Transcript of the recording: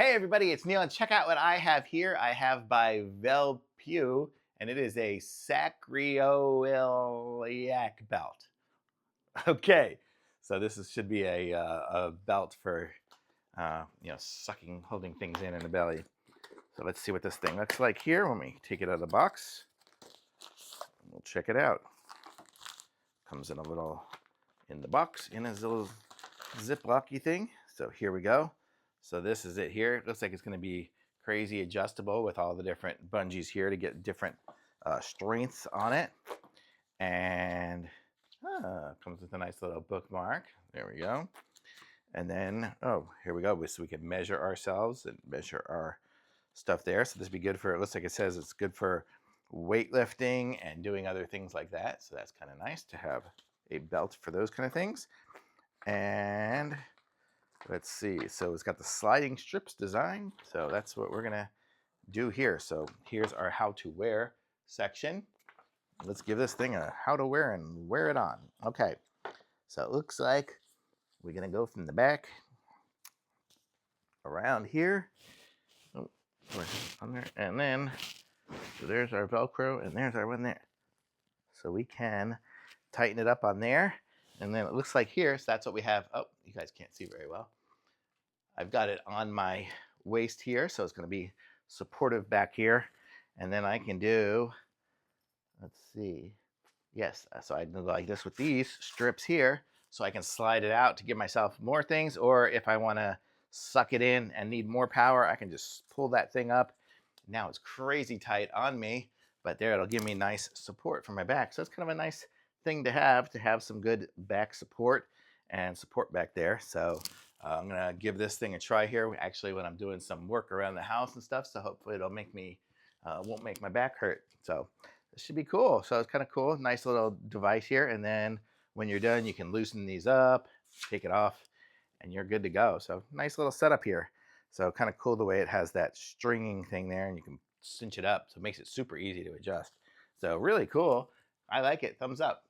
Hey everybody, it's Neil, and check out what I have here. I have by Velpeau, and it is a Sacroiliac belt. Okay, so should be a belt for sucking, holding things in the belly. So let's see what this thing looks like here when we take it out of the box. We'll check it out. Comes in in the box in a little ziplocky thing. So here we go. So this is it here. It looks like it's going to be crazy adjustable with all the different bungees here to get different strengths on it. And comes with a nice little bookmark. There we go. And then, oh, here we go. So we can measure ourselves and measure our stuff there. So this would be good for, it looks like it says it's good for weightlifting and doing other things like that. So that's kind of nice to have a belt for those kind of things. And let's see. So it's got the sliding strips design. So that's what we're going to do here. So here's our how to wear section. Let's give this thing a how to wear and wear it on. Okay. So it looks like we're going to go from the back around here. Oh, on there. And then, so there's our Velcro and there's our one there. So we can tighten it up on there. And then it looks like here, so that's what we have. Oh, you guys can't see very well. I've got it on my waist here, so it's going to be supportive back here. And then I can do, let's see, yes, so I do like this with these strips here, so I can slide it out to give myself more things, or if I want to suck it in and need more power, I can just pull that thing up. Now it's crazy tight on me, but there it'll give me nice support for my back. So it's kind of a nice thing to have some good back support and support back there. So I'm gonna give this thing a try here. Actually, when I'm doing some work around the house and stuff, so hopefully it'll make me won't make my back hurt. So this should be cool. So it's kind of cool, nice little device here. And then when you're done, you can loosen these up, take it off, and you're good to go. So nice little setup here. So kind of cool the way it has that stringing thing there, and you can cinch it up, so it makes it super easy to adjust. So really cool. I like it. Thumbs up.